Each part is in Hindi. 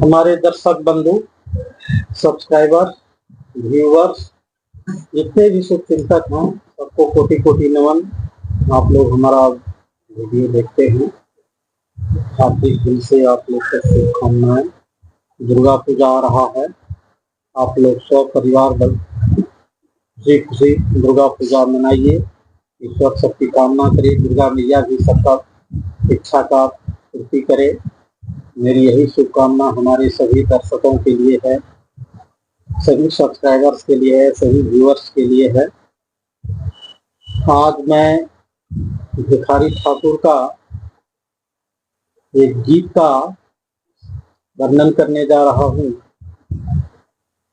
हमारे दर्शक बंधु, सब्सक्राइबर, व्यूवर्स, जितने भी शुभचिंतक हैं, सबको कोटि कोटि नमन। आप लोग हमारा वीडियो देखते हैं, हार्दिक दिल से आप लोग को शुभकामनाएं। दुर्गा पूजा आ रहा है, आप लोग सब परिवार खुशी खुशी दुर्गा पूजा मनाइए। ईश्वर सबकी कामना करे, दुर्गा मैया भी सबका इच्छा का पूर्ति करे। मेरी यही शुभकामना हमारे सभी दर्शकों के लिए है, सभी सब्सक्राइबर्स के लिए है, सभी व्यूअर्स के लिए है। आज मैं भिखारी ठाकुर का एक गीत का वर्णन करने जा रहा हूँ,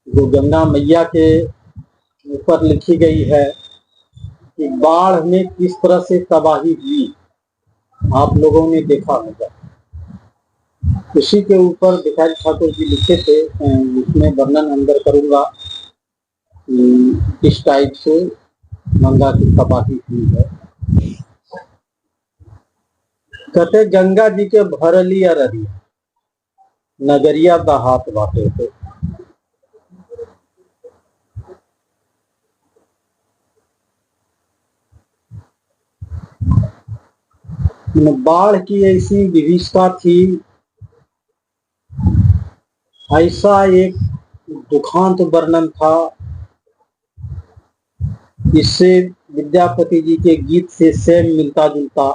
जो गंगा मैया के ऊपर लिखी गई है कि बाढ़ में किस तरह से तबाही हुई, आप लोगों ने देखा होगा। उसी के ऊपर भिखारी ठाकुर जी लिखे थे, उसमें वर्णन अंदर करूंगा किस टाइप से गंगा की तबाही हुई है। कहते गंगा जी के भरली अररिया नगरिया दा हाथ बाटे थे। बाढ़ की ऐसी विभीषिका थी, ऐसा एक दुखांत वर्णन था। इससे विद्यापति जी के गीत से सेम मिलता जुलता।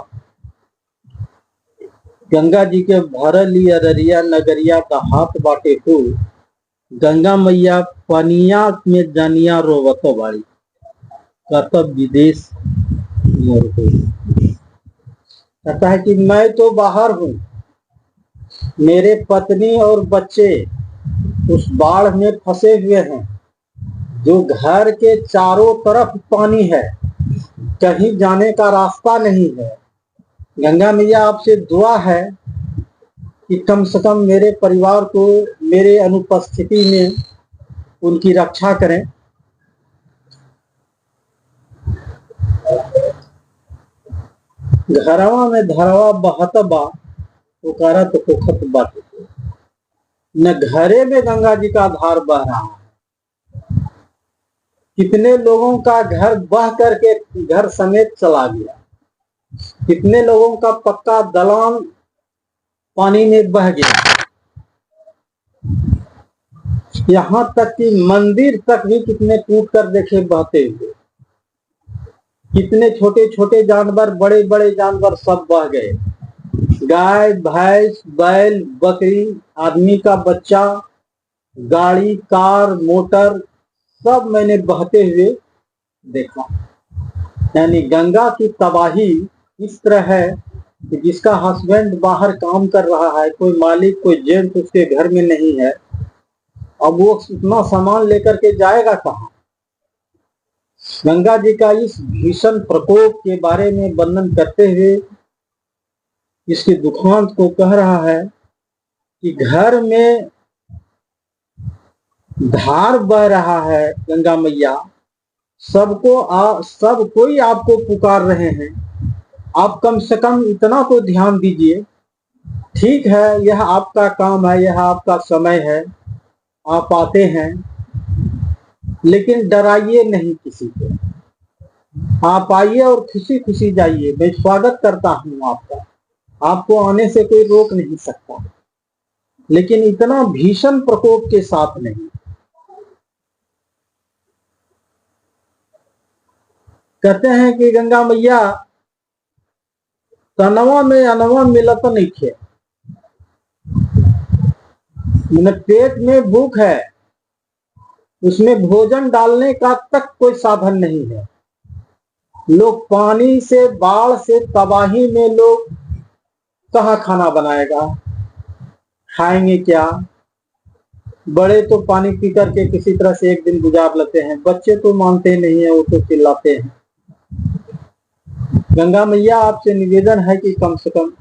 गंगा जी के भरली अररिया नगरिया का हाथ बाटे हो, गंगा मैया पनिया में जानिया रोवतो बाड़ी, कतब विदेश मोर हो। कहता है कि मैं तो बाहर हूँ, मेरे पत्नी और बच्चे उस बाढ़ में फंसे हुए हैं, जो घर के चारों तरफ पानी है, कहीं जाने का रास्ता नहीं है। गंगा मैया आपसे दुआ है कि कम से कम मेरे परिवार को मेरे अनुपस्थिति में उनकी रक्षा करें। घरवा में धरवा बहत बा, पुकारत पोखत बाटे, न घरे में गंगा जी का धार बह रहा है। कितने लोगों का घर बह करके घर समेत चला गया, कितने लोगों का पक्का दलान पानी में बह गया। यहाँ तक कि मंदिर तक भी कितने टूट कर देखे बहते हुए। कितने छोटे छोटे जानवर, बड़े बड़े जानवर सब बह गए। गाय, भैंस, बैल, बकरी, आदमी का बच्चा, गाड़ी, कार, मोटर सब मैंने बहते हुए देखा। यानी गंगा की तबाही इस तरह है कि जिसका हस्बैंड बाहर काम कर रहा है, कोई मालिक, कोई जेंट उसके घर में नहीं है, अब वो इतना सामान लेकर के जाएगा कहाँ। गंगा जी का इस भीषण प्रकोप के बारे में वर्णन करते हुए इसके दुखांत को कह रहा है कि घर में धार बह रहा है गंगा मैया, सब कोई आपको पुकार रहे हैं, आप कम से कम इतना तो ध्यान दीजिए। ठीक है, यह आपका काम है, यह आपका समय है, आप आते हैं, लेकिन डराइए नहीं किसी को। आप आइए और खुशी खुशी जाइए। मैं स्वागत करता हूं आपका, आपको आने से कोई रोक नहीं सकता, लेकिन इतना भीषण प्रकोप के साथ नहीं। कहते हैं कि गंगा मैया तनवा में अनवा मिलत नहीं थे, पेट में भूख है, उसमें भोजन डालने का तक कोई साधन नहीं है। लोग पानी से, बाढ़ से, तबाही में लोग कहाँ खाना बनाएगा, खाएंगे क्या। बड़े तो पानी पी करके किसी तरह से एक दिन गुजार लेते हैं, बच्चे तो मानते नहीं है, वो तो चिल्लाते हैं। गंगा मैया आपसे निवेदन है कि कम से कम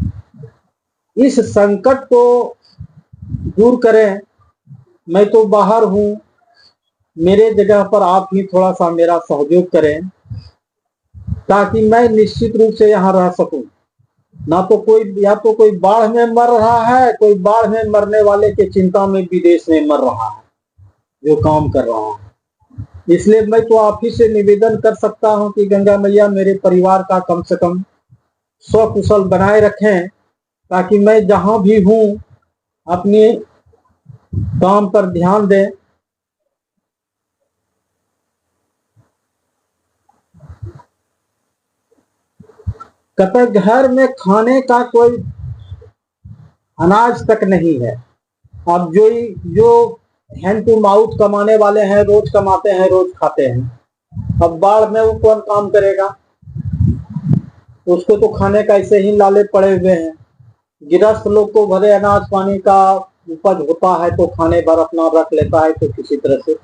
इस संकट को दूर करें। मैं तो बाहर हूँ, मेरे जगह पर आप ही थोड़ा सा मेरा सहयोग करें, ताकि मैं निश्चित रूप से यहाँ रह सकूं। ना तो कोई, या तो कोई बाढ़ में मर रहा है, कोई बाढ़ में मरने वाले के चिंता में विदेश में मर रहा है जो काम कर रहा है। इसलिए मैं तो आप ही से निवेदन कर सकता हूं कि गंगा मैया मेरे परिवार का कम से कम स्वकुशल बनाए रखें, ताकि मैं जहां भी हूं अपने काम पर ध्यान दें। कतई घर में खाने का कोई अनाज तक नहीं है। अब जो हैंड टू माउथ कमाने वाले हैं, रोज कमाते हैं रोज खाते हैं। अब बाढ़ में वो कौन काम करेगा? उसको तो खाने का ऐसे ही लाले पड़े हुए हैं। गृहस्थ लोग को भले अनाज पानी का उपज होता है तो खाने भर अपना रख लेता है, तो किसी तरह से।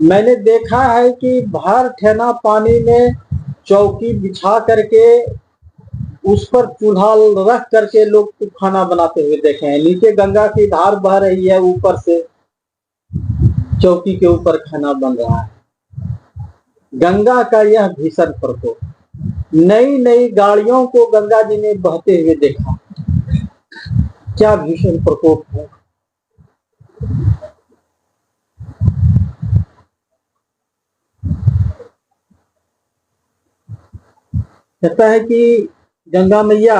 मैंने देखा है कि भर ठेना पानी में चौकी बिछा करके उस पर चूल्हा रख करके लोग खाना बनाते हुए देखे हैं। नीचे गंगा की धार बह रही है, ऊपर से चौकी के ऊपर खाना बन रहा है। गंगा का यह भीषण प्रकोप, नई नई गाड़ियों को गंगा जी ने बहते हुए देखा। क्या भीषण प्रकोप है। कहता है कि गंगा मैया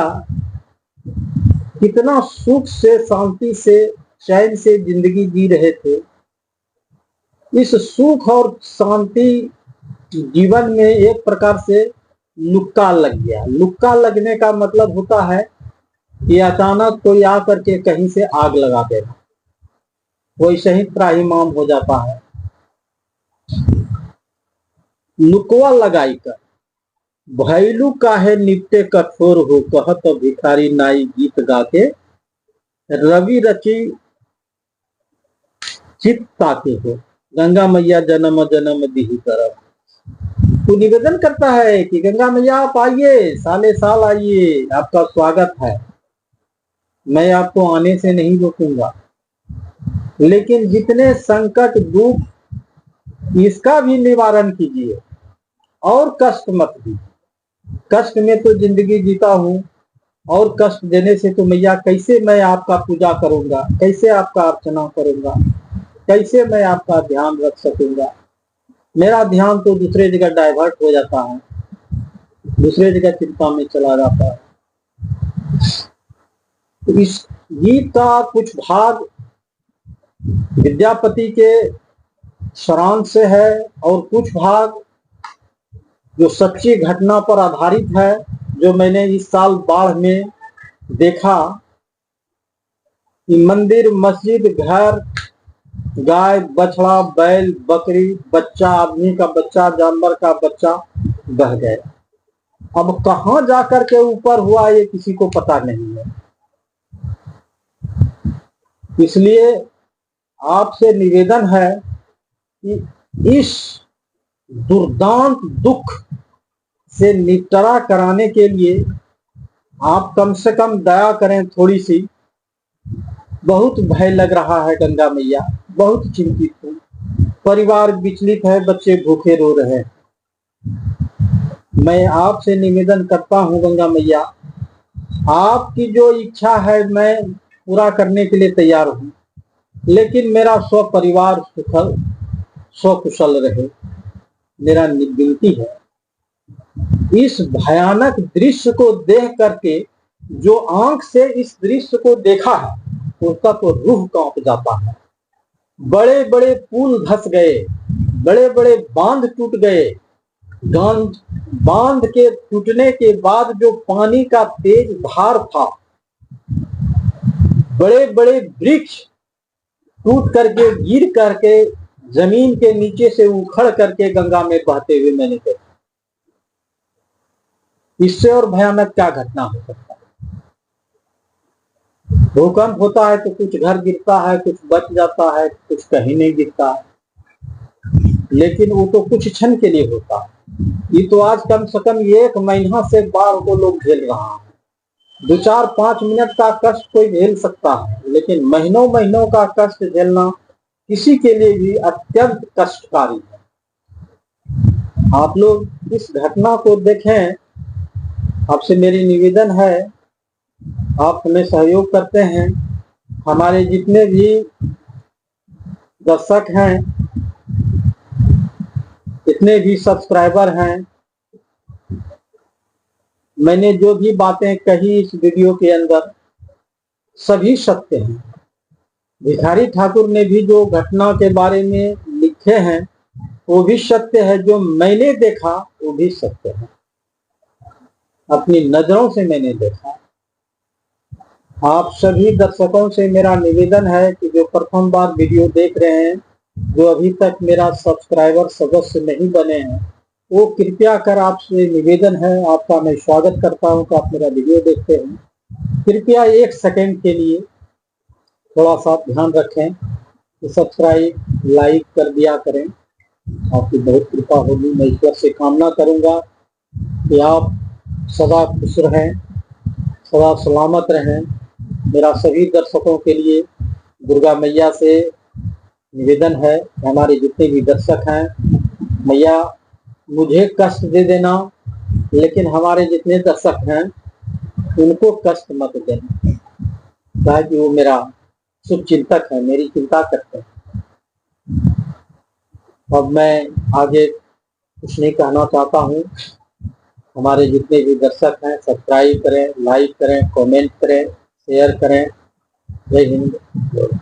कितना सुख से, शांति से, चैन से जिंदगी जी रहे थे। इस सुख और शांति जीवन में एक प्रकार से लुक्का लग गया। लुक्का लगने का मतलब होता है कि अचानक कोई आकर के कहीं से आग लगा देना, कोई सही त्राहिमाम हो जाता है। लुकवा लगाई कर भैलू काहे निपटे कठोर हो, कहत तो भिखारी नाई गीत गा के रवि रची चित ताके हो। गंगा मैया जन्म जन्म दीही तरफ। तो निवेदन करता है कि गंगा मैया आप आइए, साले साल आइए, आपका स्वागत है। मैं आपको आने से नहीं रोकूंगा, लेकिन जितने संकट दुख इसका भी निवारण कीजिए और कष्ट मत दीजिए। कष्ट में तो जिंदगी जीता हूं, और कष्ट देने से तो मैया कैसे मैं आपका पूजा करूंगा, कैसे आपका अर्चना करूंगा, कैसे मैं आपका ध्यान रख सकूंगा। मेरा ध्यान तो दूसरे जगह डाइवर्ट हो जाता है, दूसरे जगह चिंता में चला जाता है। तो इस गीत का कुछ भाग विद्यापति के सारांश से है और कुछ भाग जो सच्ची घटना पर आधारित है, जो मैंने इस साल बाढ़ में देखा कि मंदिर, मस्जिद, घर, गाय, बछड़ा, बैल, बकरी, बच्चा, आदमी का बच्चा, जानवर का बच्चा बह गए। अब कहां जाकर के ऊपर हुआ ये किसी को पता नहीं है। इसलिए आपसे निवेदन है कि इस दुर्दांत दुख से निपटारा कराने के लिए आप कम से कम दया करें थोड़ी सी। बहुत भय लग रहा है गंगा मैया, बहुत चिंतित हूं। परिवार विचलित है, बच्चे भूखे रो रहे हैं। मैं आपसे निवेदन करता हूं गंगा मैया, आपकी जो इच्छा है मैं पूरा करने के लिए तैयार हूं, लेकिन मेरा स्व परिवार सुखल स्वकुशल रहे, मेरा विनती है। इस भयानक दृश्य को देख करके, जो आंख से इस दृश्य को देखा है उसका तो रूह कांप जाता है। बड़े बड़े पुल धंस गए, बड़े बड़े बांध टूट गए। बांध के टूटने के बाद जो पानी का तेज धार था, बड़े बड़े वृक्ष टूट करके, गिर करके, जमीन के नीचे से उखड़ करके गंगा में बहते हुए मैंने देखा। इससे और भयानक क्या घटना हो सकता है। भूकंप होता है तो कुछ घर गिरता है, कुछ बच जाता है, कुछ कहीं नहीं गिरता है, लेकिन वो तो कुछ क्षण के लिए होता है। ये तो आज कम से कम 1 महीना से बाढ़ को लोग झेल रहा है। 2-4-5 मिनट का कष्ट कोई झेल सकता है, लेकिन महीनों महीनों का कष्ट झेलना किसी के लिए भी अत्यंत कष्टकारी है। आप लोग इस घटना को देखें आपसे मेरी निवेदन है, आप हमें सहयोग करते हैं। हमारे जितने भी दर्शक हैं, जितने भी सब्सक्राइबर हैं, मैंने जो भी बातें कही इस वीडियो के अंदर सभी सत्य हैं। भिखारी ठाकुर ने भी जो घटना के बारे में लिखे हैं वो भी सत्य है, जो मैंने देखा वो भी सत्य है, अपनी नजरों से मैंने देखा। आप सभी दर्शकों से मेरा निवेदन है कि जो प्रथम बार वीडियो देख रहे हैं, जो अभी तक मेरा सब्सक्राइबर सदस्य नहीं बने हैं, वो कृपया कर आपसे निवेदन है, आपका मैं स्वागत करता हूं कि आप मेरा वीडियो देखते हैं। कृपया 1 सेकंड के लिए थोड़ा सा ध्यान रखें कि सब्सक्राइब लाइक कर दिया करें। आपकी बहुत कृपा होगी। मैं ईश्वर से कामना करूंगा कि आप सदा खुश रहें, सदा सलामत रहें। मेरा सभी दर्शकों के लिए दुर्गा मैया से निवेदन है कि हमारे जितने भी दर्शक हैं, मैया मुझे कष्ट दे देना, लेकिन हमारे जितने दर्शक हैं उनको कष्ट मत देना, ताकि वो मेरा शुभ चिंतक है, मेरी चिंता करते हैं। अब मैं आगे कुछ नहीं कहना चाहता हूँ। हमारे जितने भी दर्शक हैं सब्सक्राइब करें, लाइक करें, कमेंट करें, शेयर करें। जय हिंद।